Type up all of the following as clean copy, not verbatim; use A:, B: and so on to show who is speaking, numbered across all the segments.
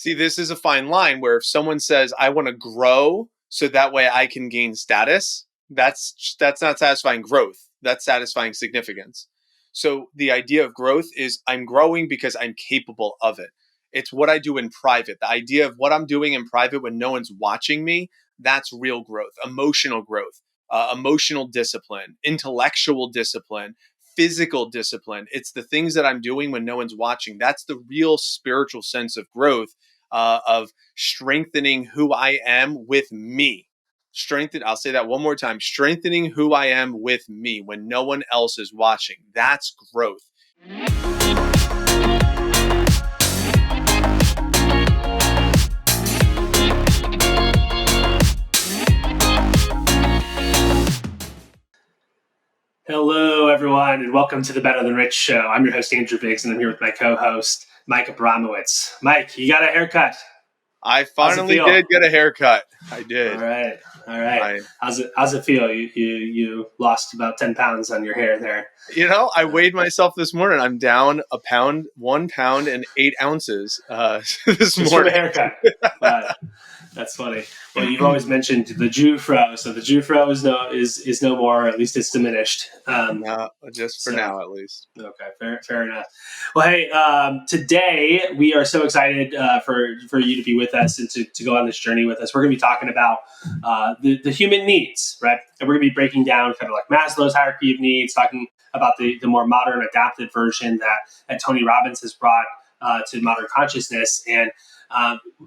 A: See, this is a fine line where if someone says, I want to grow so that way I can gain status, that's not satisfying growth. That's satisfying significance. So the idea of growth is I'm growing because I'm capable of it. It's what I do in private. The idea of what I'm doing in private when no one's watching me, that's real growth, emotional discipline, intellectual discipline, physical discipline. It's the things that I'm doing when no one's watching. That's the real spiritual sense of growth, of strengthening who I am with me. I'll say that one more time. Strengthening who I am with me when no one else is watching. That's growth.
B: Hello, everyone, and welcome to the Better Than Rich show. I'm your host, Andrew Biggs, and I'm here with my co-host, Mike Abramowitz. Mike, you got a haircut?
A: I finally did get a haircut. I did.
B: All right. How's it feel? You lost about 10 pounds on your hair there.
A: I weighed myself this morning. I'm down 1 pound and 8 ounces this morning.
B: From a haircut. That's funny. Well, you've always mentioned the Jew-fro, so the Jew-fro is no more, or at least it's diminished.
A: Just for now, at least.
B: Okay, fair enough. Well, hey, today we are so excited for you to be with us and to go on this journey with us. We're going to be talking about the human needs, right? And we're going to be breaking down kind of like Maslow's hierarchy of needs, talking about the more modern adapted version that Tony Robbins has brought to modern consciousness. And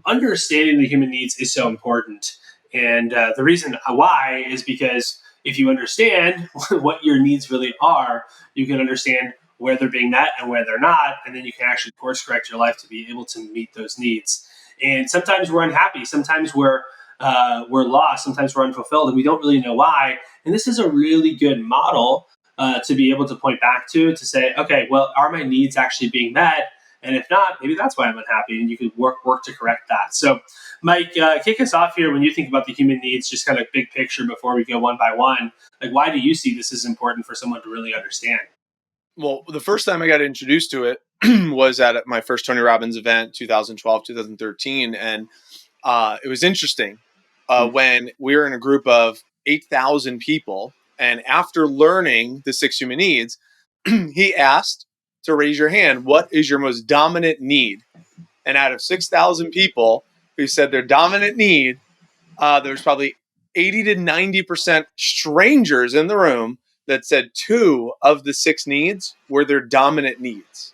B: understanding the human needs is so important. And the reason why is because if you understand what your needs really are, you can understand where they're being met and where they're not. And then you can actually course correct your life to be able to meet those needs. And sometimes we're unhappy. Sometimes we're lost. Sometimes we're unfulfilled and we don't really know why. And this is a really good model to be able to point back to say, okay, well, are my needs actually being met? And if not, maybe that's why I'm unhappy, and you can work to correct that. So, Mike, kick us off here. When you think about the human needs, just kind of big picture before we go one by one, like why do you see this as important for someone to really understand?
A: Well, the first time I got introduced to it was at my first Tony Robbins event, 2012, 2013. And it was interesting when we were in a group of 8,000 people. And after learning the 6 human needs, he asked to raise your hand, what is your most dominant need? And out of 6,000 people who said their dominant need, there's probably 80 to 90% strangers in the room that said 2 of the 6 needs were their dominant needs.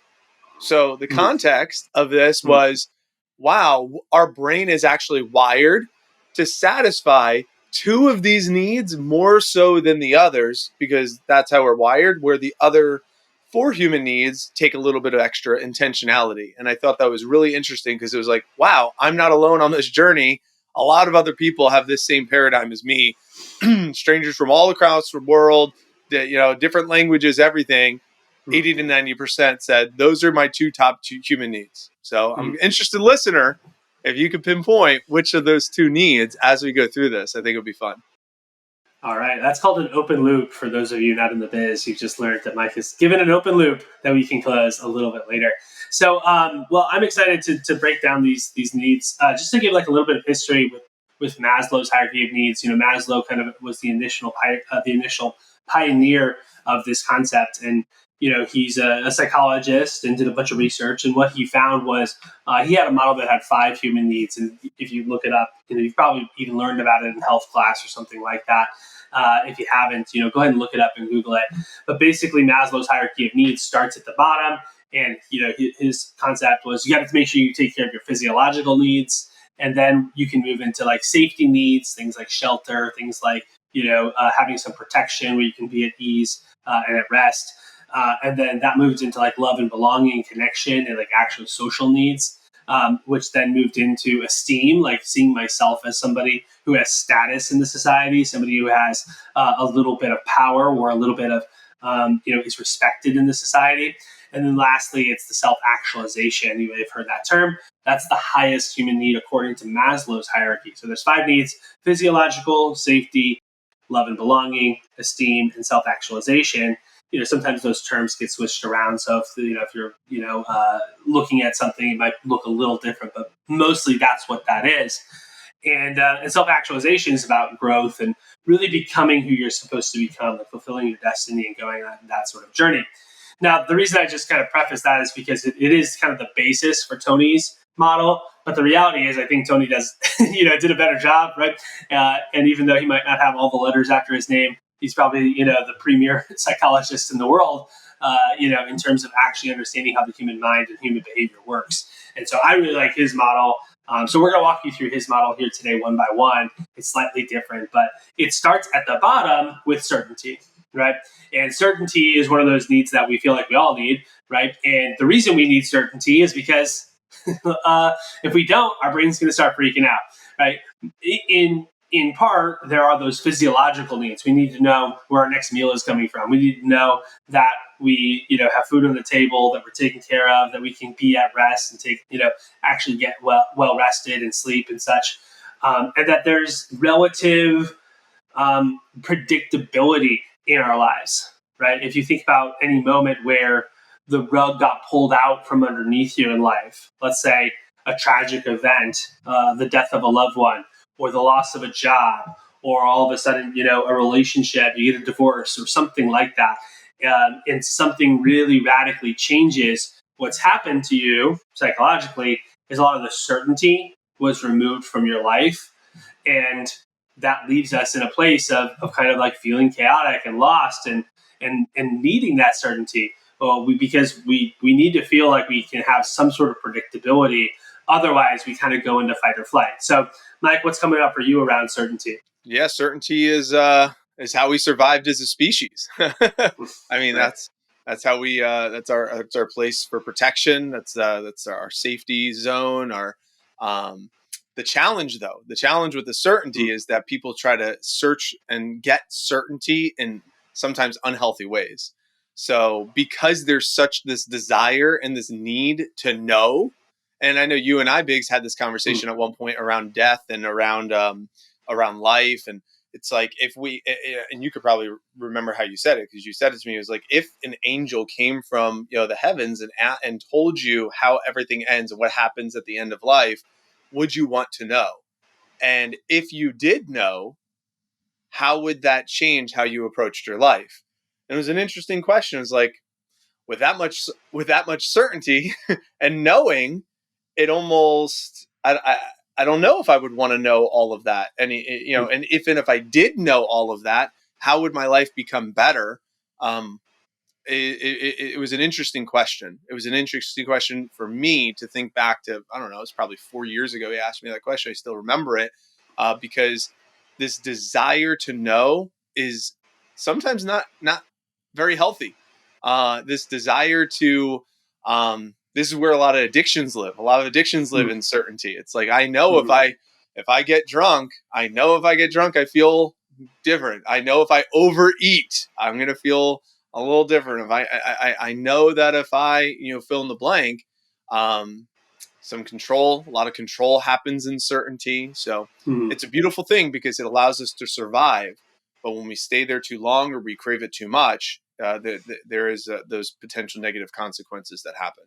A: So the context of this was, wow, our brain is actually wired to satisfy 2 of these needs more so than the others, because that's how we're wired, where the other 4 human needs take a little bit of extra intentionality. And I thought that was really interesting because it was like, wow, I'm not alone on this journey. A lot of other people have this same paradigm as me. Strangers from all across the world, different languages, everything. 80 to 90% said, those are my 2 top human needs. So I'm interested listener, if you could pinpoint which of those 2 needs as we go through this, I think it'll be fun.
B: All right. That's called an open loop. For those of you not in the biz, you've just learned that Mike has given an open loop that we can close a little bit later. So, I'm excited to break down these needs, just to give like a little bit of history with Maslow's hierarchy of needs. Maslow kind of was the initial pioneer of this concept. And, he's a psychologist and did a bunch of research. And what he found was he had a model that had 5 human needs. And if you look it up, you've probably even learned about it in health class or something like that. If you haven't, go ahead and look it up and Google it. But basically, Maslow's hierarchy of needs starts at the bottom. And, his concept was you got to make sure you take care of your physiological needs. And then you can move into like safety needs, things like shelter, things like, having some protection where you can be at ease and at rest. And then that moved into like love and belonging, connection, and like actual social needs, which then moved into esteem, like seeing myself as somebody who has status in the society, somebody who has a little bit of power or a little bit of, is respected in the society. And then lastly, it's the self-actualization. You may have heard that term. That's the highest human need according to Maslow's hierarchy. So there's 5 needs: physiological, safety, love and belonging, esteem, and self-actualization. Sometimes those terms get switched around. So if you're looking at something, it might look a little different, but mostly that's what that is. And self-actualization is about growth and really becoming who you're supposed to become, like fulfilling your destiny and going on that sort of journey. Now, the reason I just kind of preface that is because it is kind of the basis for Tony's model. But the reality is, I think Tony does, did a better job, right? And even though he might not have all the letters after his name, he's probably, the premier psychologist in the world, in terms of actually understanding how the human mind and human behavior works. And so I really like his model. So we're going to walk you through his model here today, one by one. It's slightly different, but it starts at the bottom with certainty, right? And certainty is one of those needs that we feel like we all need, right? And the reason we need certainty is because if we don't, our brain's going to start freaking out, right? In part, there are those physiological needs. We need to know where our next meal is coming from. We need to know that we, have food on the table, that we're taken care of, that we can be at rest and actually get well rested and sleep and such, and that there's relative predictability in our lives, right? If you think about any moment where the rug got pulled out from underneath you in life, let's say a tragic event, the death of a loved one, or the loss of a job, or all of a sudden, a relationship, you get a divorce or something like that, and something really radically changes, what's happened to you psychologically is a lot of the certainty was removed from your life. And that leaves us in a place of kind of like feeling chaotic and lost and needing that certainty. Well, because we need to feel like we can have some sort of predictability. Otherwise, we kind of go into fight or flight. So, Mike, what's coming up for you around certainty?
A: Yeah, certainty is how we survived as a species. I mean,
B: Right.
A: that's how we that's our place for protection. That's our safety zone. The challenge with the certainty is that people try to search and get certainty in sometimes unhealthy ways. So because there's such this desire and this need to know, and I know you and I, Biggs, had this conversation at one point around death and around life, and it's like if we, and you could probably remember how you said it because you said it to me. It was like if an angel came from the heavens and told you how everything ends and what happens at the end of life, would you want to know? And if you did know, how would that change how you approached your life? And it was an interesting question. It was like with that much certainty and knowing, it almost I don't know if I would want to know all of that. And and if I did know all of that, how would my life become better? It was an interesting question. It was an interesting question for me to think back to. I don't know. It's probably 4 years ago. He asked me that question. I still remember it because this desire to know is sometimes not very healthy. This desire to this is where a lot of addictions live. A lot of addictions live in certainty. It's like I know if I get drunk, I feel different. I know if I overeat, I'm gonna feel a little different. If I know that if I fill in the blank, some control, a lot of control happens in certainty. So it's a beautiful thing because it allows us to survive. But when we stay there too long or we crave it too much, there is those potential negative consequences that happen.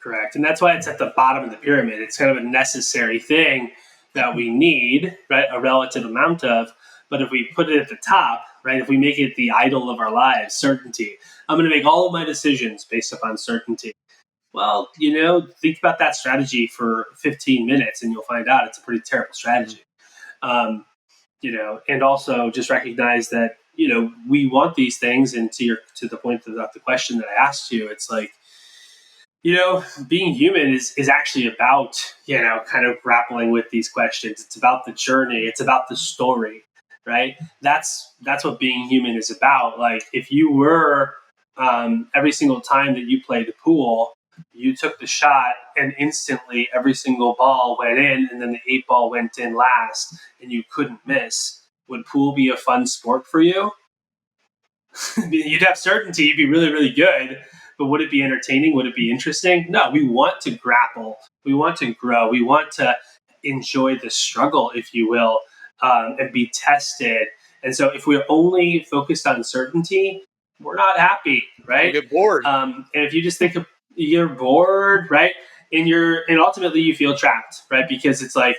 B: Correct. And that's why it's at the bottom of the pyramid. It's kind of a necessary thing that we need, right? A relative amount of. But if we put it at the top, right? If we make it the idol of our lives, certainty, I'm going to make all of my decisions based upon certainty. Well, think about that strategy for 15 minutes and you'll find out it's a pretty terrible strategy. And also just recognize that, we want these things. And to the point of the question that I asked you, it's like, being human is actually about, kind of grappling with these questions. It's about the journey. It's about the story, right? That's what being human is about. Like if you were, every single time that you played the pool, you took the shot and instantly every single ball went in and then the 8 ball went in last and you couldn't miss. Would pool be a fun sport for you? You'd have certainty, you'd be really, really good. But would it be entertaining? Would it be interesting? No, we want to grapple. We want to grow. We want to enjoy the struggle, if you will, and be tested. And so if we're only focused on certainty, we're not happy, right?
A: We'll get bored.
B: And if you just think of you're bored, right? and ultimately you feel trapped, right? Because it's like,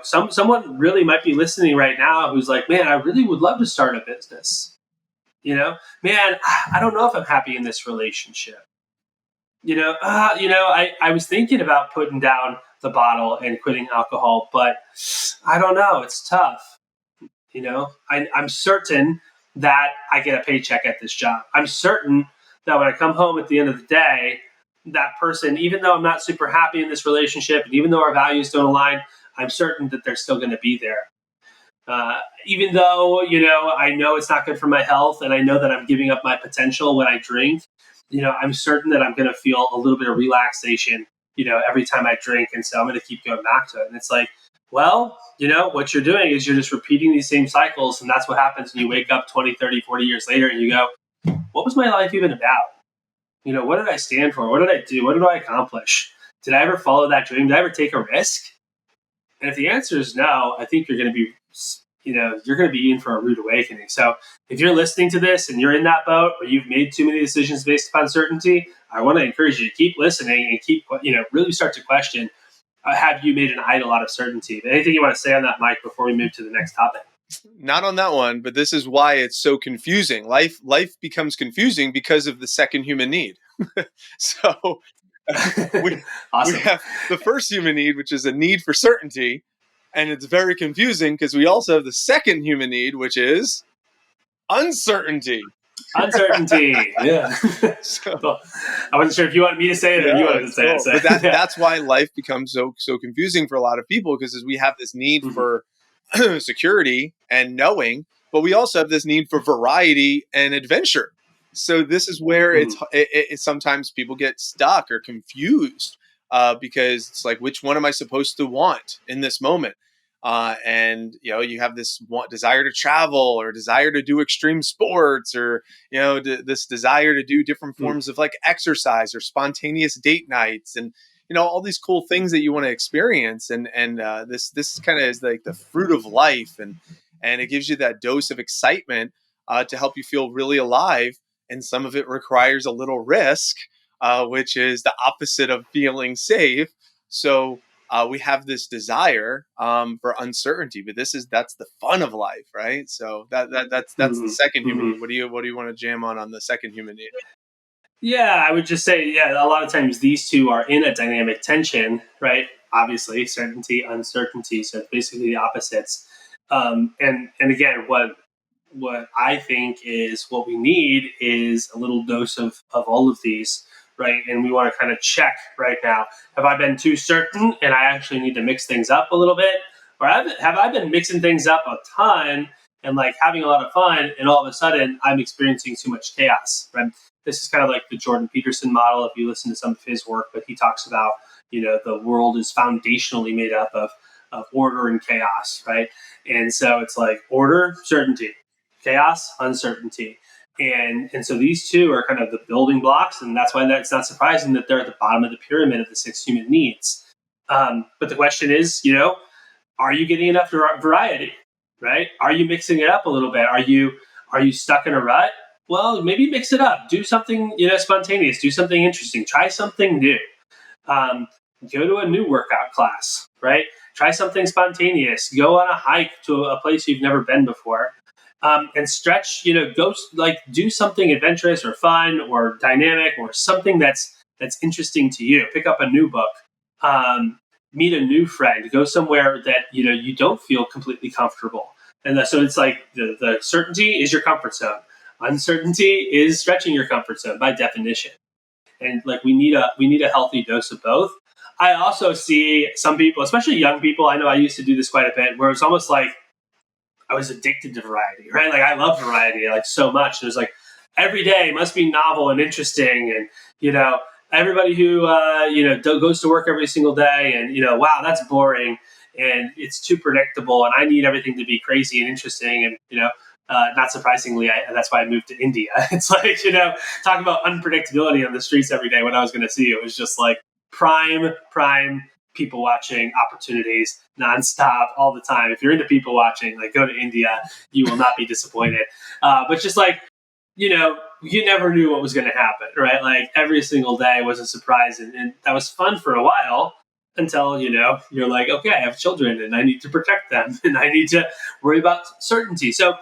B: someone really might be listening right now who's like, man, I really would love to start a business. Man, I don't know if I'm happy in this relationship. I was thinking about putting down the bottle and quitting alcohol, but I don't know. It's tough. I'm certain that I get a paycheck at this job. I'm certain that when I come home at the end of the day, that person, even though I'm not super happy in this relationship, and even though our values don't align, I'm certain that they're still going to be there. Even though, I know it's not good for my health, and I know that I'm giving up my potential when I drink, I'm certain that I'm going to feel a little bit of relaxation, every time I drink. And so I'm going to keep going back to it. And it's like, well, what you're doing is you're just repeating these same cycles. And that's what happens when you wake up 20, 30, 40 years later and you go, what was my life even about? What did I stand for? What did I do? What did I accomplish? Did I ever follow that dream? Did I ever take a risk? And if the answer is no, I think you're going to be, you're going to be in for a rude awakening. So if you're listening to this and you're in that boat, or you've made too many decisions based upon certainty, I want to encourage you to keep listening and keep, really start to question, have you made an idol out of certainty? But anything you want to say on that, Mike, before we move to the next topic?
A: Not on that one, but this is why it's so confusing. Life becomes confusing because of the second human need. So
B: Awesome.
A: We have the first human need, which is a need for certainty. And it's very confusing because we also have the second human need, which is uncertainty.
B: Uncertainty, yeah. So, I wasn't sure if you wanted me to say it or you wanted to say it. So.
A: But that's why life becomes so confusing for a lot of people, because as we have this need for security and knowing, but we also have this need for variety and adventure. So this is where it sometimes people get stuck or confused because it's like, which one am I supposed to want in this moment? And you have this desire to travel, or desire to do extreme sports, or this desire to do different forms of like exercise or spontaneous date nights, and all these cool things that you want to experience. And this kind of is like the fruit of life, and it gives you that dose of excitement to help you feel really alive. And some of it requires a little risk, which is the opposite of feeling safe. So we have this desire for uncertainty, but that's the fun of life, right? So that's the second human need. What do you want to jam on the second human need?
B: Yeah, I would just say, a lot of times these two are in a dynamic tension, right? Obviously, certainty, uncertainty. So it's basically the opposites. And again, what I think is what we need is a little dose of all of these, right? And we want to kind of check right now. Have I been too certain and I actually need to mix things up a little bit? Or have I been mixing things up a ton and like having a lot of fun, and all of a sudden I'm experiencing too much chaos, right? This is kind of like the Jordan Peterson model, if you listen to some of his work, but he talks about, the world is foundationally made up of order and chaos, right? And so it's like order, certainty, chaos, uncertainty. And so these two are kind of the building blocks, and that's why it's not surprising that they're at the bottom of the pyramid of the 6 human needs. But the question is, are you getting enough variety, right? Are you mixing it up a little bit? Are you stuck in a rut? Well, maybe mix it up. Do something, spontaneous. Do something interesting. Try something new. Go to a new workout class, right? Try something spontaneous. Go on a hike to a place you've never been before. And stretch, go do something adventurous or fun or dynamic or something that's interesting to you. Pick up a new book, meet a new friend, go somewhere that you don't feel completely comfortable. And so it's like the certainty is your comfort zone. Uncertainty is stretching your comfort zone by definition. And like we need a healthy dose of both. I also see some people, especially young people. I know I used to do this quite a bit, where it's almost like I was addicted to variety, right? Like I love variety like so much. It was like every day must be novel and interesting, and everybody who goes to work every single day, and wow, that's boring and it's too predictable, and I need everything to be crazy and interesting, and not surprisingly, that's why I moved to India. It's like talk about unpredictability on the streets every day. When I was going to see it was just like prime people watching opportunities nonstop all the time. If you're into people watching, like go to India, you will not be disappointed. But just like, you never knew what was going to happen, right? Like every single day was a surprise, and that was fun for a while until you're like, okay, I have children and I need to protect them and I need to worry about certainty. So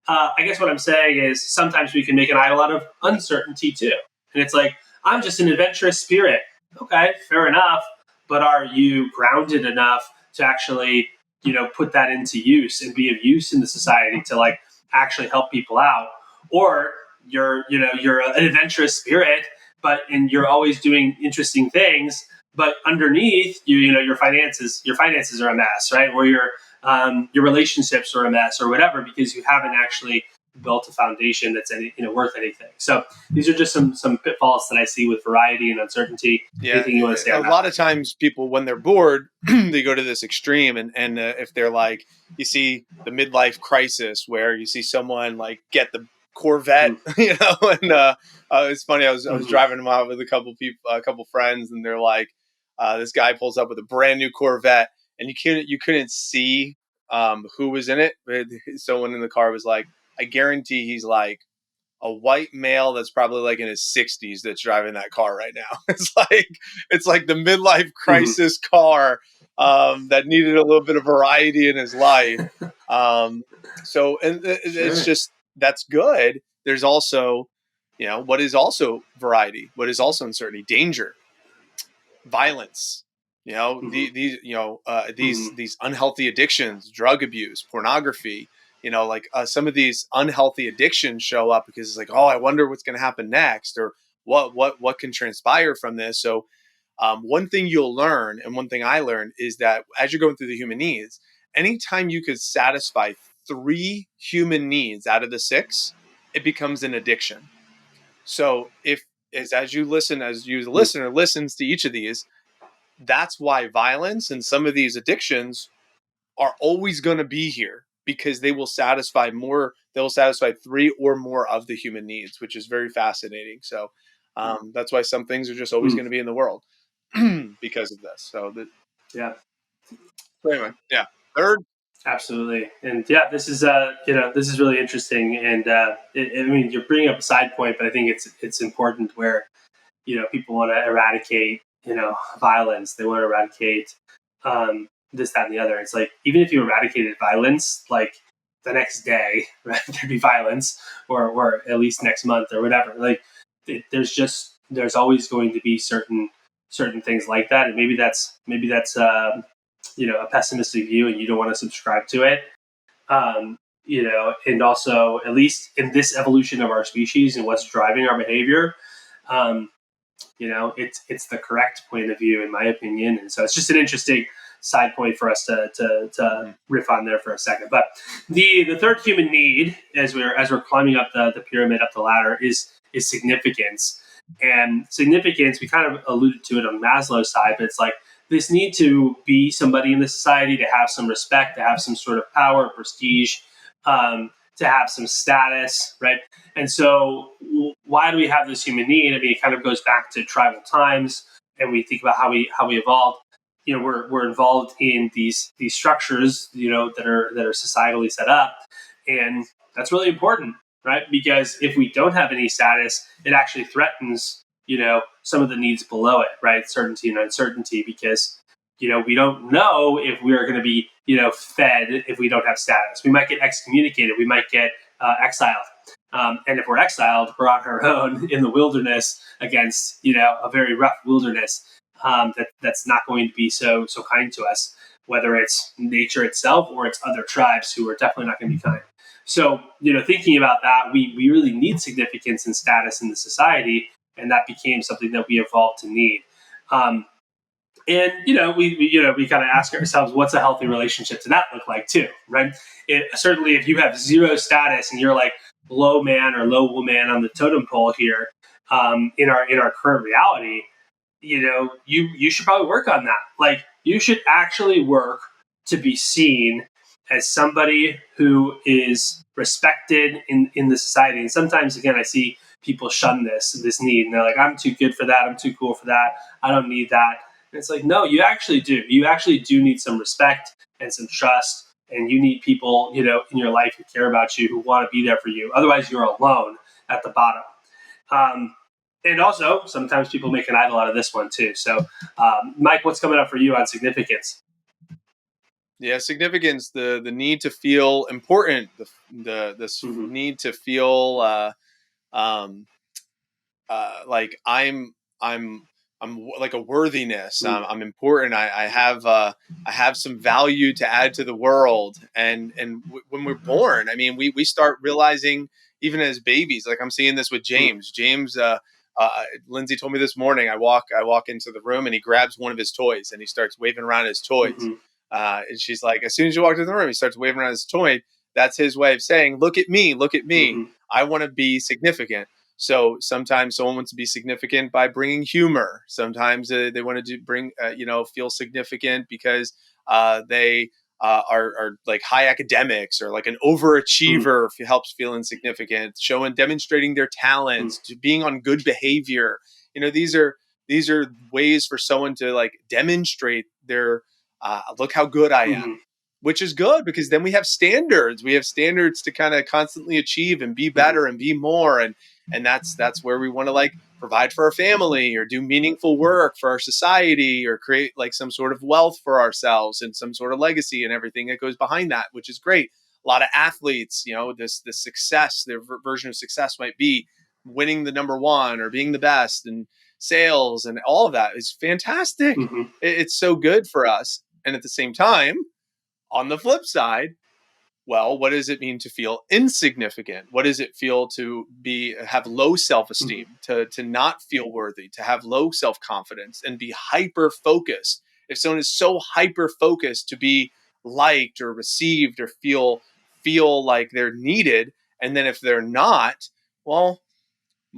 B: I guess what I'm saying is sometimes we can make an idol out of uncertainty too, and it's like, I'm just an adventurous spirit. Okay, fair enough, but are you grounded enough to actually put that into use and be of use in the society to like actually help people out? Or you're an adventurous spirit, and you're always doing interesting things, but underneath your finances are a mess, right? Or your relationships are a mess or whatever, because you haven't actually built a foundation that's worth anything. So these are just some pitfalls that I see with variety and uncertainty.
A: Yeah,
B: anything you want to say
A: a
B: on that?
A: lot of times people, when they're bored, they go to this extreme, and if they're like, you see the midlife crisis where you see someone like get the Corvette, and it's funny. I was driving them out with a couple people, a couple friends, and they're like, this guy pulls up with a brand new Corvette, and you couldn't see who was in it. Someone in the car was like, I guarantee he's like a white male that's probably like in his 60s that's driving that car right now. It's like the midlife crisis car that needed a little bit of variety in his life. It's just, that's good. There's also, what is also variety? What is also uncertainty? Danger, violence. These unhealthy addictions, drug abuse, pornography. Some of these unhealthy addictions show up because it's like, oh, I wonder what's going to happen next, or what can transpire from this. So one thing you'll learn, and one thing I learned, is that as you're going through the human needs, anytime you could satisfy 3 human needs out of the 6, it becomes an addiction. So as you the listener listens to each of these, that's why violence and some of these addictions are always going to be here, because they will satisfy 3 or more of the human needs, which is very fascinating. So that's why some things are just always going to be in the world because of this.
B: Yeah.
A: So anyway, yeah. Third.
B: Absolutely. And yeah, this is this is really interesting. And I mean, you're bringing up a side point, but I think it's important where people want to eradicate violence. They want to eradicate this, that, and the other. It's like, even if you eradicated violence, like the next day, right, there'd be violence, or at least next month or whatever. Like there's always going to be certain things like that, and maybe that's a pessimistic view, and you don't want to subscribe to it. And also, at least in this evolution of our species and what's driving our behavior, it's the correct point of view, in my opinion. And so it's just an interesting side point for us to riff on there for a second. But the third human need, as we're climbing up the pyramid, up the ladder, is significance. And significance, we kind of alluded to it on Maslow's side, but it's like this need to be somebody in the society, to have some respect, to have some sort of power, prestige, to have some status, right? And so why do we have this human need? I mean, it kind of goes back to tribal times, and we think about how we evolved. We're involved in these structures, that are societally set up, and that's really important, right? Because if we don't have any status, it actually threatens, some of the needs below it, right? Certainty and uncertainty, because we don't know if we are going to be, fed if we don't have status. We might get excommunicated. We might get exiled. And if we're exiled, we're on our own in the wilderness against, a very rough wilderness that's not going to be so kind to us, whether it's nature itself or it's other tribes who are definitely not going to be kind. So, thinking about that, we really need significance and status in the society, and that became something that we evolved to need. And we kind of ask ourselves, what's a healthy relationship to that look like too, right? Certainly, if you have zero status and you're like low man or low woman on the totem pole here, in our current reality, you should probably work on that. Like, you should actually work to be seen as somebody who is respected in the society. And sometimes, again, I see people shun this need, and they're like, I'm too good for that. I'm too cool for that. I don't need that. And it's like, no, you actually do. You actually do need some respect and some trust, and you need people, in your life who care about you, who want to be there for you. Otherwise, you're alone at the bottom. And also, sometimes people make an idol out of this one too. So, Mike, what's coming up for you on significance?
A: Yeah, significance, the need to feel important, the this
B: Mm-hmm.
A: need to feel um, like I'm like a worthiness. I'm important. I have some value to add to the world. And when we're born, I mean, we start realizing even as babies. Like I'm seeing this with James. Lindsay told me this morning. I walk into the room and he grabs one of his toys and he starts waving around his toys.
B: Mm-hmm.
A: And she's like, as soon as you walk into the room, he starts waving around his toy. That's his way of saying, "Look at me, look at me.
B: Mm-hmm.
A: I want to be significant." So sometimes someone wants to be significant by bringing humor. Sometimes they want to bring, feel significant because they are like high academics or like an overachiever helps feel insignificant, demonstrating their talents, to being on good behavior. These are ways for someone to like demonstrate their look how good I am,
B: Mm-hmm.
A: which is good because then we have standards. We have standards to kind of constantly achieve and be
B: Mm-hmm.
A: better and be more. And that's where we want to like provide for our family or do meaningful work for our society or create like some sort of wealth for ourselves and some sort of legacy and everything that goes behind that, which is great. A lot of athletes, this success, their version of success might be winning the number one or being the best and sales, and all of that is fantastic.
B: Mm-hmm.
A: It's so good for us. And at the same time, on the flip side, well, what does it mean to feel insignificant? What does it feel to have low self-esteem, to not feel worthy, to have low self-confidence and be hyper focused? If someone is so hyper focused to be liked or received or feel like they're needed, and then if they're not, well,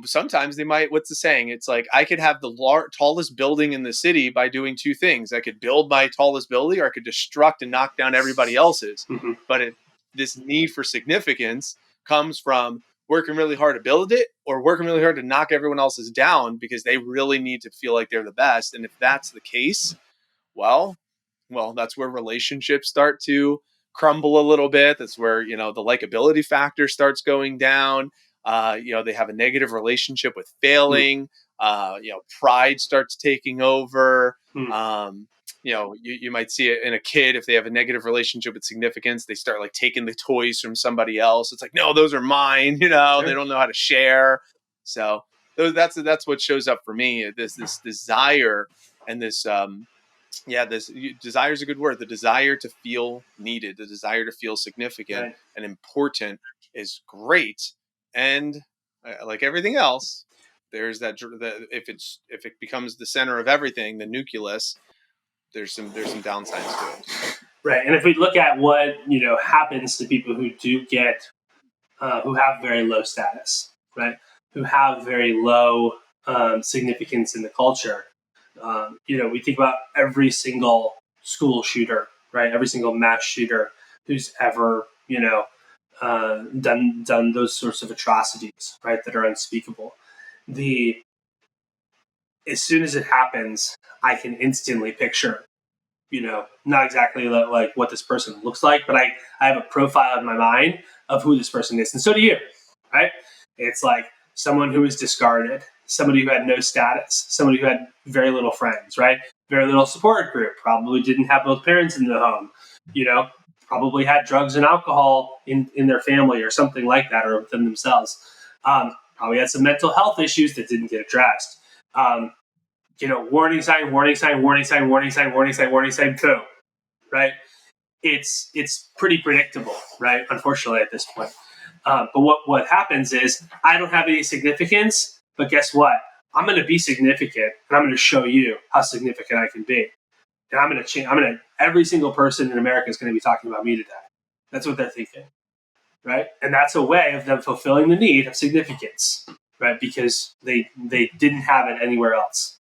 A: sometimes they might, what's the saying, it's like I could have the tallest building in the city by doing two things. I could build my tallest building or I could destruct and knock down everybody else's.
B: Mm-hmm.
A: But this need for significance comes from working really hard to build it or working really hard to knock everyone else's down because they really need to feel like they're the best. And if that's the case, well, that's where relationships start to crumble a little bit. That's where, the likability factor starts going down. They have a negative relationship with failing. Pride starts taking over.
B: Mm-hmm.
A: You might see it in a kid. If they have a negative relationship with significance, they start like taking the toys from somebody else. It's like, no, those are mine.
B: Sure.
A: They don't know how to share. So that's what shows up for me. This desire and this this desire is a good word. The desire to feel needed, the desire to feel significant
B: Right.
A: and important is great. And like everything else, there's if it becomes the center of everything, the nucleus, there's some downsides to it.
B: Right. And if we look at what happens to people who do get who have very low status, right, who have very low significance in the culture. We think about every single school shooter, right? Every single mass shooter who's ever, done those sorts of atrocities, right? That are unspeakable. As soon as it happens, I can instantly picture, not exactly like what this person looks like, but I have a profile in my mind of who this person is, and so do you, right? It's like someone who was discarded, somebody who had no status, somebody who had very little friends, right? Very little support group, probably didn't have both parents in the home, probably had drugs and alcohol in their family or something like that, or within themselves. Probably had some mental health issues that didn't get addressed. Warning sign, warning sign, warning sign, warning sign, warning sign, warning sign, boom, right? It's pretty predictable, right? Unfortunately, at this point. But what happens is I don't have any significance, but guess what? I'm going to be significant, and I'm going to show you how significant I can be. And I'm going to change. Every single person in America is going to be talking about me today. That's what they're thinking, right? And that's a way of them fulfilling the need of significance, right? Because they didn't have it anywhere else,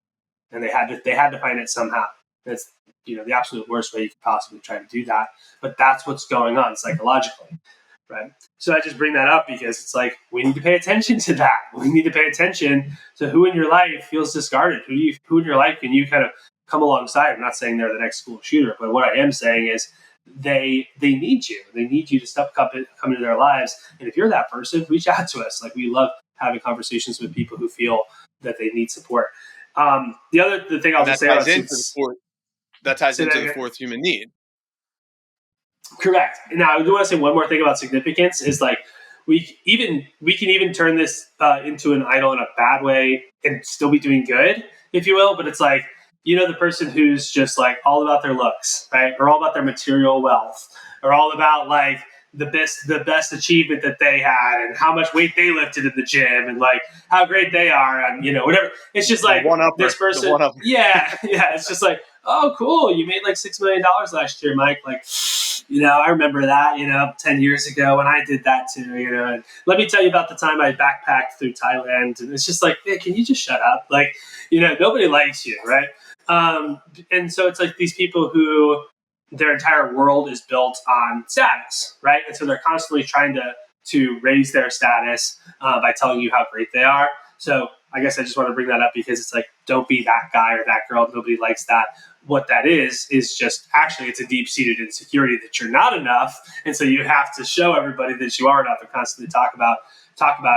B: and they had to find it somehow. That's the absolute worst way you could possibly try to do that. But that's what's going on psychologically. Right. So I just bring that up because it's like we need to pay attention to that. We need to pay attention to who in your life feels discarded. Who in your life can you kind of come alongside? I'm not saying they're the next school shooter, but what I am saying is they need you. They need you to come into their lives. And if you're that person, reach out to us. Like we love having conversations with people who feel that they need support. The thing I'll
A: And
B: just say about say that
A: into the
B: again.
A: fourth human need.
B: Correct. Now, I do want to say one more thing about significance is like we can even turn this into an idol in a bad way and still be doing good, if you will. But it's like, the person who's just like all about their looks, right, or all about their material wealth, or all about like the best achievement that they had and how much weight they lifted in the gym and like how great they are and whatever. It's just like this
A: The
B: person.
A: one upper.
B: Yeah, yeah. It's just like, oh, cool, you made like $6 million last year, Mike. Like, I remember that, 10 years ago when I did that too, and let me tell you about the time I backpacked through Thailand. And it's just like, hey, can you just shut up? Like, nobody likes you, right? And so it's like these people who their entire world is built on status, right? And so they're constantly trying to raise their status by telling you how great they are. So I guess I just want to bring that up because it's like, don't be that guy or that girl. Nobody likes that. What that is just actually it's a deep-seated insecurity that you're not enough, and so you have to show everybody that you are enough and constantly talk about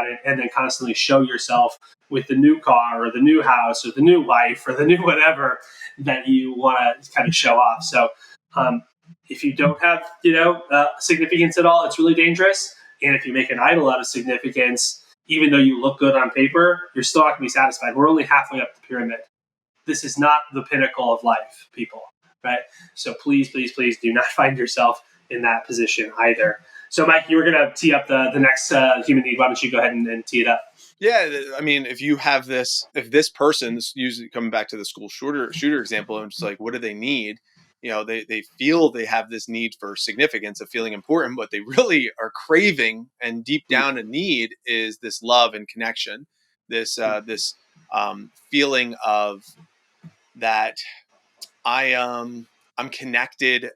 B: it, and then constantly show yourself with the new car or the new house or the new wife or the new whatever that you want to kind of show off. So if you don't have significance at all, it's really dangerous. And if you make an idol out of significance, even though you look good on paper, you're still not going to be satisfied. We're only halfway up the pyramid. This is not the pinnacle of life, people, right? So please, please, please do not find yourself in that position either. So, Mike, you were going to tee up the next human need. Why don't you go ahead and tee it up?
A: Yeah, I mean, if this person, usually coming back to the school shooter example, I'm just like, what do they need? They feel they have this need for significance of feeling important, but they really are craving and deep down a need is this love and connection, this feeling of that I'm connected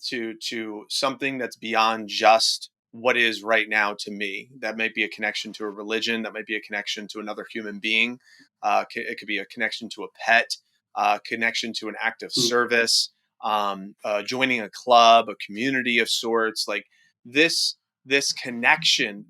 A: to something that's beyond just what is right now to me. That might be a connection to a religion. That might be a connection to another human being. It could be a connection to a pet, connection to an act of service, joining a club, a community of sorts. Like this connection,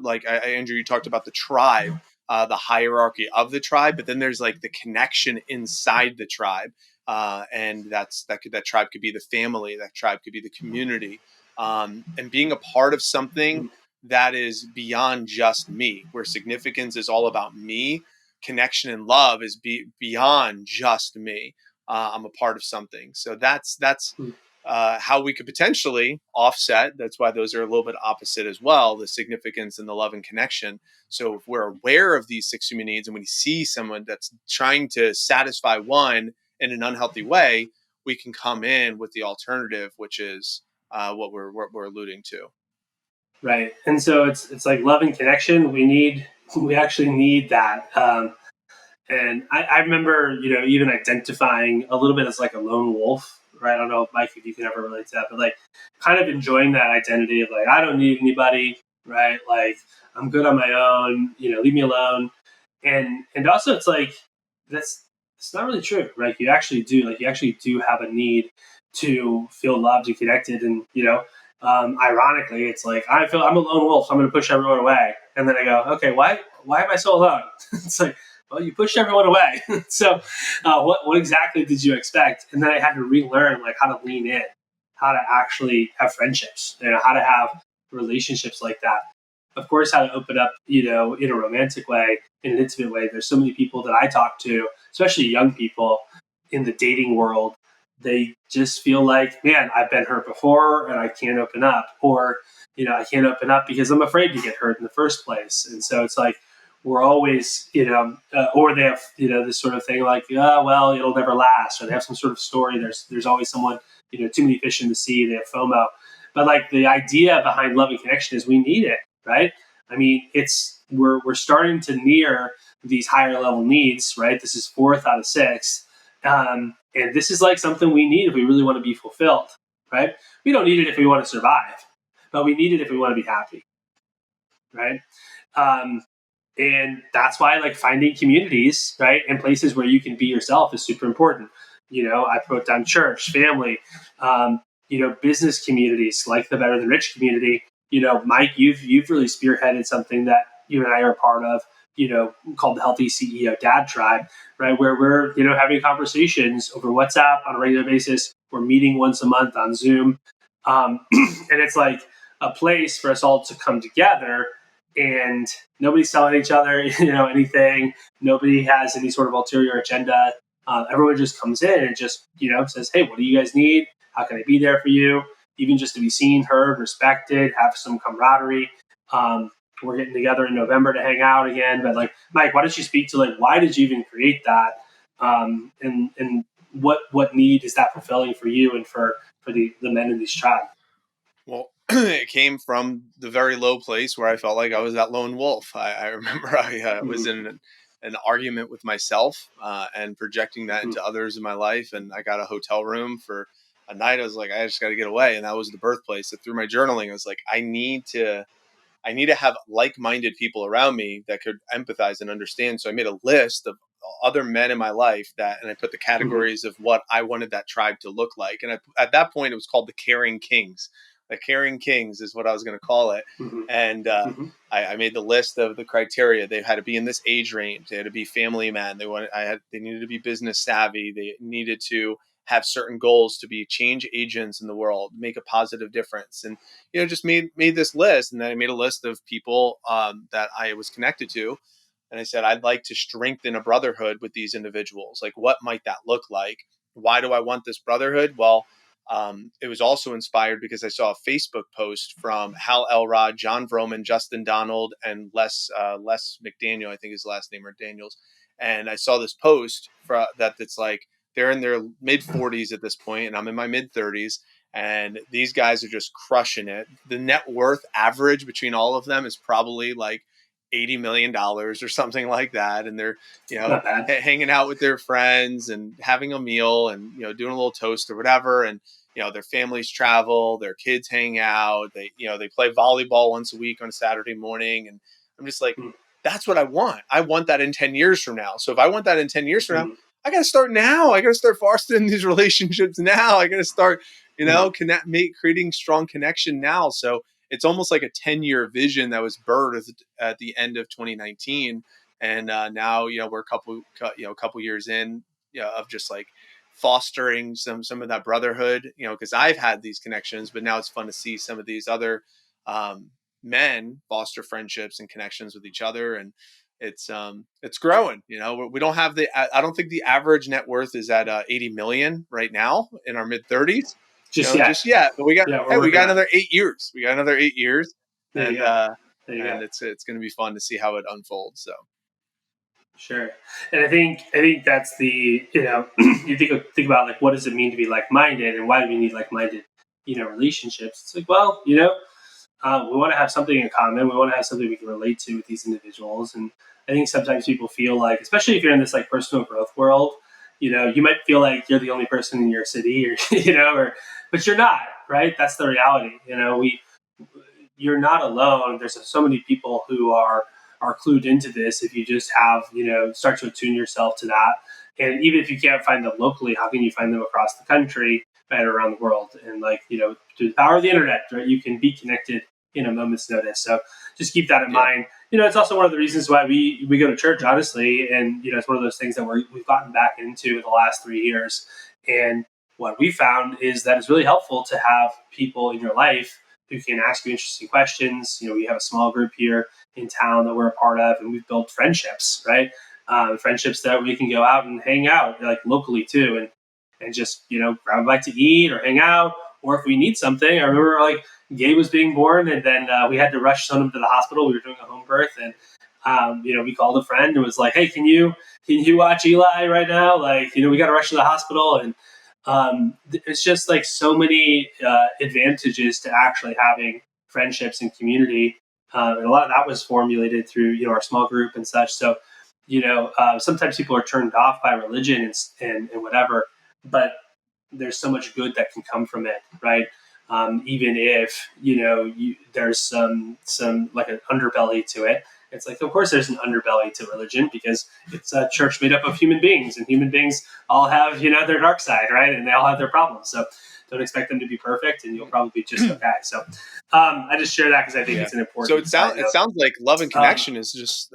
A: like Andrew, you talked about the tribe. The hierarchy of the tribe, but then there's like the connection inside the tribe, and that tribe could be the family, that tribe could be the community, and being a part of something that is beyond just me, where significance is all about me. Connection and love is beyond just me. I'm a part of something, so that's how we could potentially offset. That's why those are a little bit opposite as well, the significance and the love and connection. So if we're aware of these 6 human needs and we see someone that's trying to satisfy one in an unhealthy way, we can come in with the alternative, which is what we're alluding to.
B: Right. And so it's like love and connection. We actually need that. And I remember, even identifying a little bit as like a lone wolf, right? I don't know, Mike, if you can ever relate to that, but like kind of enjoying that identity of like, I don't need anybody, right? Like I'm good on my own, leave me alone. And also it's like, it's not really true, right? You actually do have a need to feel loved and connected. And, ironically, it's like, I'm a lone wolf. So I'm going to push everyone away. And then I go, okay, why am I so alone? It's like, well, you pushed everyone away. So what exactly did you expect? And then I had to relearn like how to lean in, how to actually have friendships, how to have relationships like that. Of course, how to open up, in a romantic way, in an intimate way. There's so many people that I talk to, especially young people in the dating world. They just feel like, man, I've been hurt before and I can't open up, or, I can't open up because I'm afraid to get hurt in the first place. And so it's like, we're always, or they have, this sort of thing like, well, it'll never last, or they have some sort of story. There's always someone, too many fish in the sea. They have FOMO. But like the idea behind love and connection is we need it, right? I mean, we're starting to near these higher level needs, right? This is 4th out of 6. And this is like something we need if we really want to be fulfilled, right? We don't need it if we want to survive, but we need it if we want to be happy, right? And that's why like finding communities, right, and places where you can be yourself is super important. I wrote down church, family, business communities like the Better Than Rich community. Mike, you've really spearheaded something that you and I are part of, called the Healthy CEO Dad Tribe, right? Where we're, having conversations over WhatsApp on a regular basis. We're meeting once a month on Zoom. And it's like a place for us all to come together, and nobody's telling each other, anything. Nobody has any sort of ulterior agenda. Everyone just comes in and just, says, hey, what do you guys need? How can I be there for you? Even just to be seen, heard, respected, have some camaraderie. We're getting together in November to hang out again. But like, Mike, why don't you speak to like, why did you even create that? And what need is that fulfilling for you and for the men in this tribe?
A: Well, it came from the very low place where I felt like I was that lone wolf. I remember I was in an argument with myself and projecting that into others in my life. And I got a hotel room for a night. I was like, I just got to get away. And that was the birthplace. So through my journaling, I was like, I need to have like-minded people around me that could empathize and understand. So I made a list of other men in my life and I put the categories of what I wanted that tribe to look like. And at that point, it was called the Caring Kings. The Caring Kings is what I was going to call it. And I made the list of the criteria. They had to be in this age range. They had to be family men. They needed to be business savvy. They needed to have certain goals to be change agents in the world, make a positive difference. And, just made this list. And then I made a list of people that I was connected to. And I said, I'd like to strengthen a brotherhood with these individuals. Like, what might that look like? Why do I want this brotherhood? Well, it was also inspired because I saw a Facebook post from Hal Elrod, John Vroman, Justin Donald, and Les McDaniel, I think his last name, or Daniels. And I saw this post that's like, they're in their mid 40s at this point, and I'm in my mid 30s. And these guys are just crushing it. The net worth average between all of them is probably like $80 million or something like that. And they're, hanging out with their friends and having a meal and, doing a little toast or whatever. And, their families travel, their kids hang out. They play volleyball once a week on a Saturday morning. And I'm just like, that's what I want. I want that in 10 years from now. So if I want that in 10 years from now, I got to start now. I got to start fostering these relationships now. I got to start, creating strong connection now. So it's almost like a 10-year vision that was birthed at the end of 2019. And now, we're a couple years in, of just like fostering some of that brotherhood, because I've had these connections, but now it's fun to see some of these other men foster friendships and connections with each other. And it's growing. We don't have I don't think the average net worth is at 80 million right now in our mid 30s. Just yet. But we got another 8 years. We got another 8 years, and it's going to be fun to see how it unfolds. So.
B: Sure. And I think that's the, you think about like, what does it mean to be like-minded, and why do we need like-minded, relationships? It's like, well, we want to have something in common. We want to have something we can relate to with these individuals. And I think sometimes people feel like, especially if you're in this like personal growth world, you might feel like you're the only person in your city, or, but you're not, right? That's the reality. You're not alone. There's so many people who are clued into this. If you just have, start to attune yourself to that. And even if you can't find them locally, how can you find them across the country and around the world? And through the power of the internet, right, you can be connected in a moment's notice. So just keep that in mind. It's also one of the reasons why we go to church, honestly. And, it's one of those things that we've gotten back into the last 3 years. And what we found is that it's really helpful to have people in your life who can ask you interesting questions. We have a small group here in town that we're a part of, and we've built friendships, right? Friendships that we can go out and hang out like locally too, and just, grab a bite to eat or hang out. Or if we need something, I remember like Gabe was being born, and then we had to rush him to the hospital. We were doing a home birth, and we called a friend and was like, hey, can you watch Eli right now? Like, we got to rush to the hospital. And it's just like so many advantages to actually having friendships and community. And a lot of that was formulated through, our small group and such. So, sometimes people are turned off by religion and whatever, but there's so much good that can come from it, right? Even if, there's some like an underbelly to it. It's like, of course, there's an underbelly to religion because it's a church made up of human beings, and human beings all have their dark side, right? And they all have their problems. So don't expect them to be perfect, and you'll probably be just okay. So I just share that because I think it's an
A: So
B: important side
A: it
B: note.
A: sounds like love and connection is just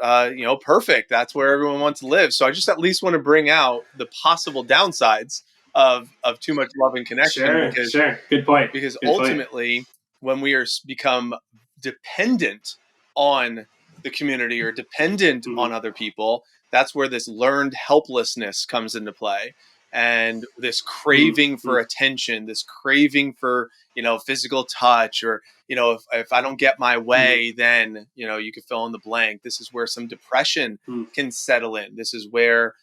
A: perfect. That's where everyone wants to live. So I just at least want to bring out the possible downsides of too much love and connection,
B: Sure. Good point.
A: because
B: Good point.
A: ultimately when we are become dependent on the community or dependent
B: Mhm.
A: on other people, that's where this learned helplessness comes into play, and this craving for attention, this craving for physical touch, or if I don't get my way, then you could fill in the blank. This is where some depression can settle in. This is where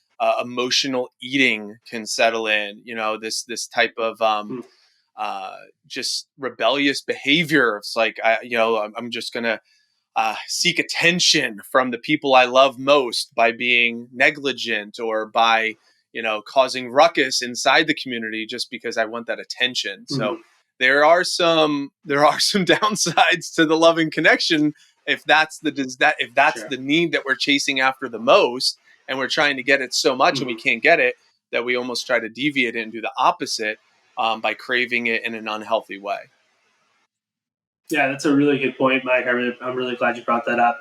A: emotional eating can settle in. This type of just rebellious behavior. It's like I'm just gonna seek attention from the people I love most by being negligent, or by causing ruckus inside the community just because I want that attention. So there are some downsides to the loving connection if that's
B: Sure.
A: the need that we're chasing after the most, and we're trying to get it so much and we can't get it, that we almost try to deviate it and do the opposite, by craving it in an unhealthy way.
B: Yeah, that's a really good point, Mike. I'm really glad you brought that up.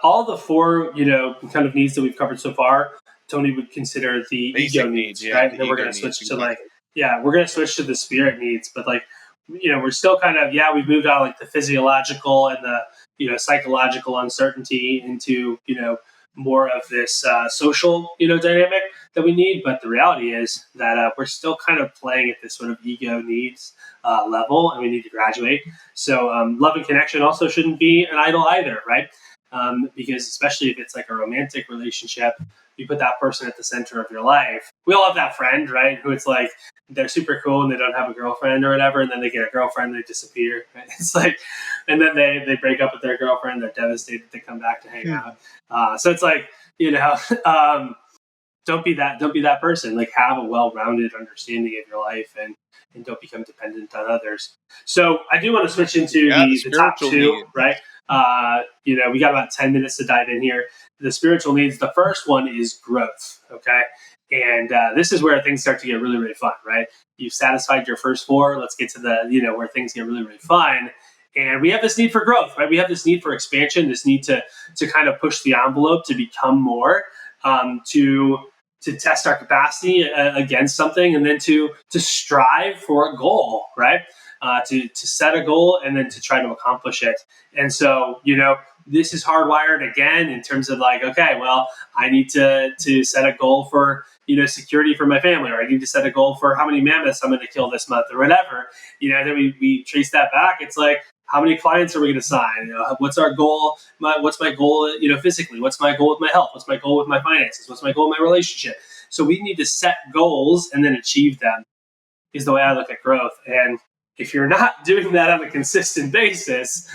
B: All the four, kind of needs that we've covered so far, Tony would consider the ego
A: Basic needs,
B: needs,
A: yeah,
B: right?
A: the
B: And then we're
A: ego
B: going to
A: needs,
B: switch to
A: exactly.
B: we're going to switch to the spirit needs. But like, we're still kind of, we've moved out of like the physiological and the, psychological uncertainty into, more of this social, dynamic that we need. But the reality is that we're still kind of playing at this sort of ego needs level, and we need to graduate. So love and connection also shouldn't be an idol either, right? Because especially if it's like a romantic relationship, you put that person at the center of your life. We all have that friend, right? Who it's like they're super cool and they don't have a girlfriend or whatever, and then they get a girlfriend, and they disappear. Right? It's like, and then they break up with their girlfriend. They're devastated. They come back to hang out. So it's like um, don't be that person. Like, have a well-rounded understanding of your life, and don't become dependent on others. So I do want to switch into
A: Yeah, the
B: the top
A: spiritual
B: two,
A: need.
B: right? We got about 10 minutes to dive in here. The spiritual needs. The first one is growth. Okay. And this is where things start to get really, really fun, right? You've satisfied your first four. Let's get to the, where things get really, really fun. And we have this need for growth, right? We have this need for expansion, this need to kind of push the envelope, to become more, to test our capacity against something, and then to strive for a goal, right? To set a goal and then to try to accomplish it. And so, this is hardwired again in terms of like, okay, well, I need to set a goal for security for my family, or I need to set a goal for how many mammoths I'm going to kill this month, or whatever. Then we trace that back. It's like, how many clients are we going to sign? What's our goal? What's my goal? Physically. What's my goal with my health? What's my goal with my finances? What's my goal with my relationship? So we need to set goals and then achieve them. Is the way I look at growth. And if you're not doing that on a consistent basis,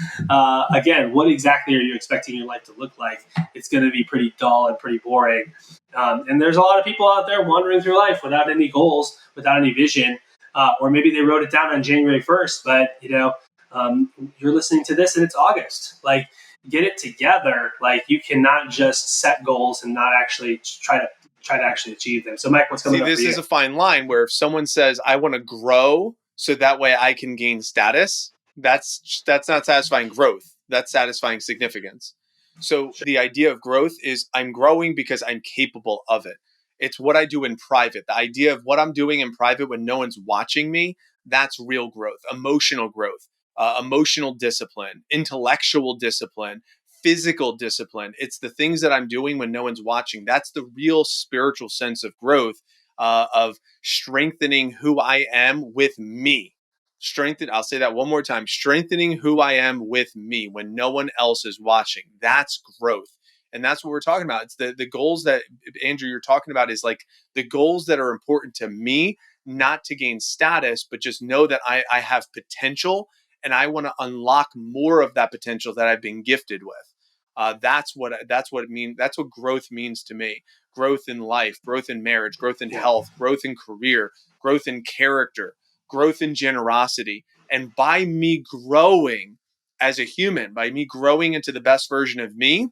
B: again, what exactly are you expecting your life to look like? It's going to be pretty dull and pretty boring. And there's a lot of people out there wandering through life without any goals, without any vision, or maybe they wrote it down on January 1st, but you're listening to this and it's August. Like, get it together. Like, you cannot just set goals and not actually try to actually achieve them. So, Mike, what's coming
A: See,
B: up for
A: this
B: you?
A: is a fine line where if someone says, I want to grow so that way I can gain status, that's not satisfying growth. That's satisfying significance. So
B: Sure.
A: the idea of growth is I'm growing because I'm capable of it. It's what I do in private. The idea of what I'm doing in private when no one's watching me, that's real growth, emotional discipline, intellectual discipline, physical discipline. It's the things that I'm doing when no one's watching. That's the real spiritual sense of growth, of strengthening who I am with me. I'll say that one more time, strengthening who I am with me when no one else is watching. That's growth. And that's what we're talking about. It's the goals that, Andrew, you're talking about, is like the goals that are important to me, not to gain status, but just know that I have potential and I want to unlock more of that potential that I've been gifted with. That's what it means. That's what growth means to me. Growth in life, growth in marriage, growth in
B: Yeah.
A: health, growth in career, growth in character, growth in generosity. And by me growing as a human, by me growing into the best version of me,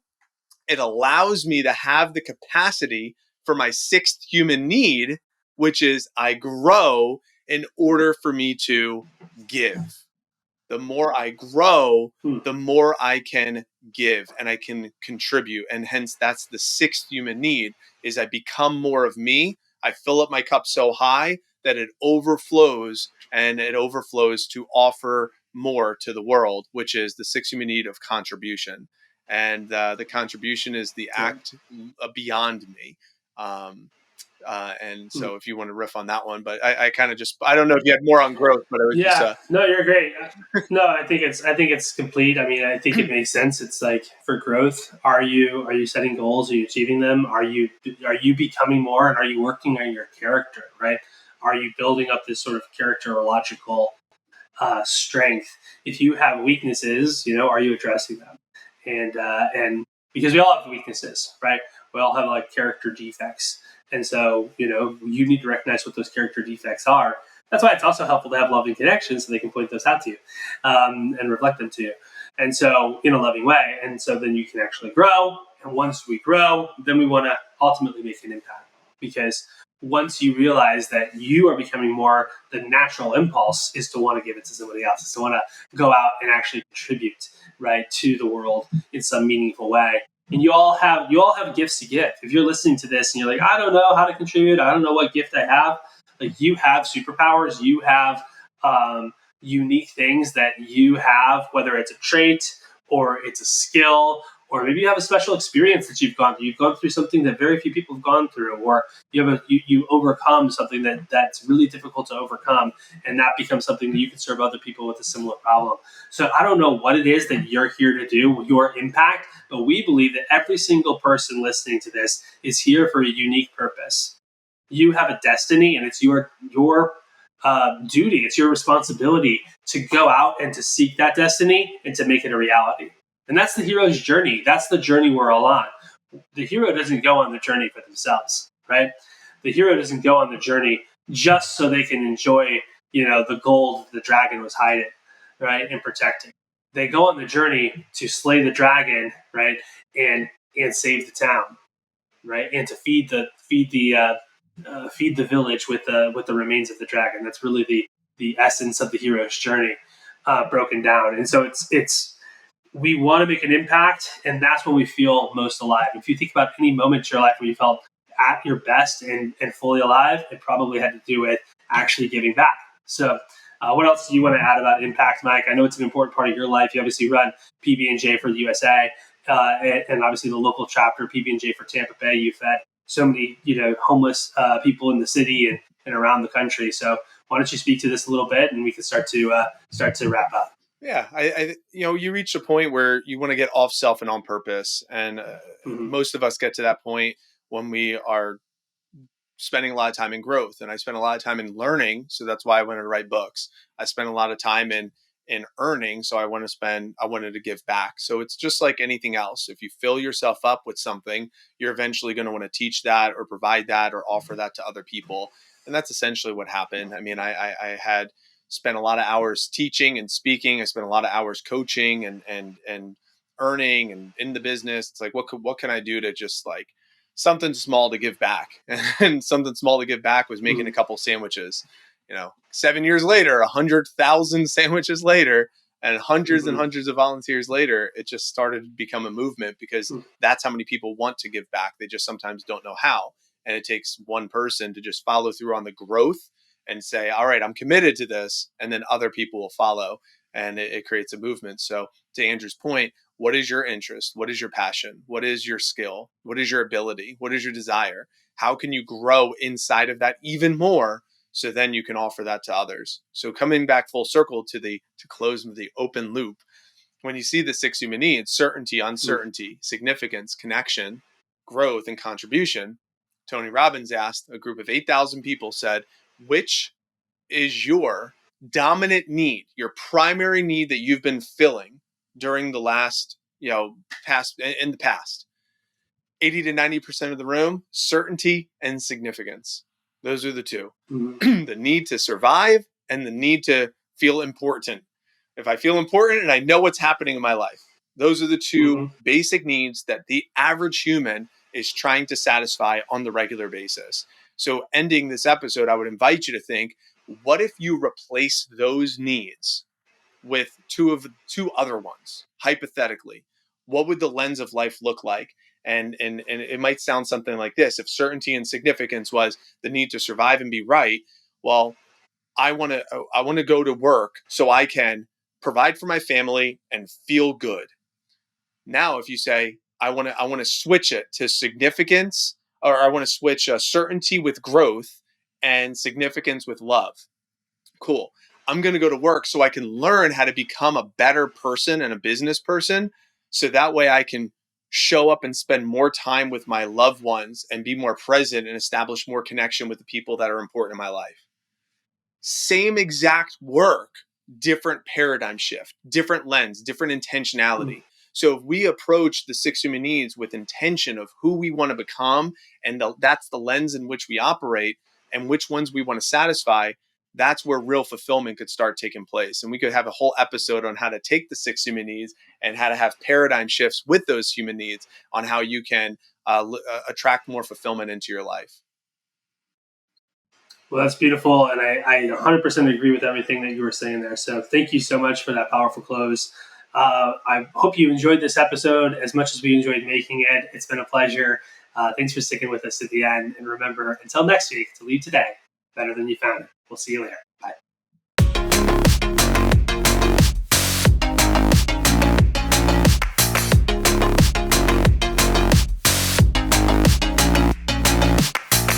A: it allows me to have the capacity for my sixth human need, which is I grow in order for me to give. The more I grow, the more I can give and I can contribute. And hence that's the sixth human need is I become more of me. I fill up my cup so high that it overflows, and it overflows to offer more to the world, which is the sixth human need of contribution. And the contribution is the act beyond me. And so if you want to riff on that one, but I kind of just, I don't know if you had more on growth, but I was just,
B: no, you're great. No, I think it's complete. I mean, I think it makes sense. It's like for growth, are you setting goals? Are you achieving them? Are you becoming more? And are you working on your character, right? Are you building up this sort of characterological strength? If you have weaknesses, are you addressing them? And because we all have weaknesses, right? We all have like character defects. And so, you need to recognize what those character defects are. That's why it's also helpful to have loving connections so they can point those out to you and reflect them to you. And so, in a loving way. And so then you can actually grow. And once we grow, then we want to ultimately make an impact. Because once you realize that you are becoming more, the natural impulse is to want to give it to somebody else, is to want to go out and actually contribute, right, to the world in some meaningful way. And you all have gifts to give. If you're listening to this and you're like, I don't know how to contribute, I don't know what gift I have, like you have superpowers, you have unique things that you have, whether it's a trait or it's a skill, or maybe you have a special experience that you've gone through. You've gone through something that very few people have gone through, or you overcome something that's really difficult to overcome, and that becomes something that you can serve other people with a similar problem. So I don't know what it is that you're here to do, your impact, but we believe that every single person listening to this is here for a unique purpose. You have a destiny, and it's your duty, it's your responsibility to go out and to seek that destiny and to make it a reality. And that's the hero's journey. That's the journey we're all on. The hero doesn't go on the journey for themselves, right? The hero doesn't go on the journey just so they can enjoy, the gold the dragon was hiding, right, and protecting. They go on the journey to slay the dragon, right, and save the town, right, and to feed the village with the remains of the dragon. That's really the essence of the hero's journey, broken down. And so it's we want to make an impact, and that's when we feel most alive. If you think about any moment in your life where you felt at your best and fully alive, it probably had to do with actually giving back. So what else do you want to add about impact, Mike? I know it's an important part of your life. You obviously run PB&J for the USA, and obviously the local chapter, PB&J for Tampa Bay. You've fed so many homeless people in the city and around the country. So why don't you speak to this a little bit, and we can start to wrap up.
A: Yeah, I you reach a point where you want to get off self and on purpose, and most of us get to that point when we are spending a lot of time in growth. And I spent a lot of time in learning, so that's why I wanted to write books. I spent a lot of time in earning, so I wanted to give back. So it's just like anything else. If you fill yourself up with something, you're eventually going to want to teach that or provide that or offer that to other people. And that's essentially what happened. I mean, I had spent a lot of hours teaching and speaking. I spent a lot of hours coaching and earning and in the business. It's like, what can I do to just like something small to give back? And something small to give back was making a couple sandwiches. 7 years later, 100,000 sandwiches later, and hundreds and hundreds of volunteers later, it just started to become a movement, because that's how many people want to give back. They just sometimes don't know how. And it takes one person to just follow through on the growth and say, all right, I'm committed to this. And then other people will follow, and it creates a movement. So to Andrew's point, what is your interest? What is your passion? What is your skill? What is your ability? What is your desire? How can you grow inside of that even more, so then you can offer that to others? So coming back full circle to close with the open loop, when you see the six human needs: certainty, uncertainty, significance, connection, growth, and contribution, Tony Robbins asked a group of 8,000 people, said, which is your dominant need, your primary need that you've been filling during the last, in the past? 80 to 90% of the room, certainty and significance. Those are the two. The need to survive and the need to feel important. If I feel important and I know what's happening in my life, Those are the two
B: Hmm.
A: basic needs that the average human is trying to satisfy on the regular basis. So, ending this episode, I would invite you to think, what if you replace those needs with two other ones, hypothetically? What would the lens of life look like? And it might sound something like this: if certainty and significance was the need to survive and be right, well, I want to go to work so I can provide for my family and feel good. Now, if you say I want to switch it to significance, or I want to switch certainty with growth and significance with love. Cool. I'm going to go to work so I can learn how to become a better person and a business person. So that way I can show up and spend more time with my loved ones and be more present and establish more connection with the people that are important in my life. Same exact work, different paradigm shift, different lens, different intentionality. So if we approach the six human needs with intention of who we want to become, and that's the lens in which we operate and which ones we want to satisfy, that's where real fulfillment could start taking place. And we could have a whole episode on how to take the six human needs and how to have paradigm shifts with those human needs on how you can attract more fulfillment into your life.
B: Well, that's beautiful. And I 100% agree with everything that you were saying there. So thank you so much for that powerful close. I hope you enjoyed this episode as much as we enjoyed making it. It's been a pleasure. Thanks for sticking with us at the end. And remember, until next week, to leave today better than you found it. We'll see you later. Bye.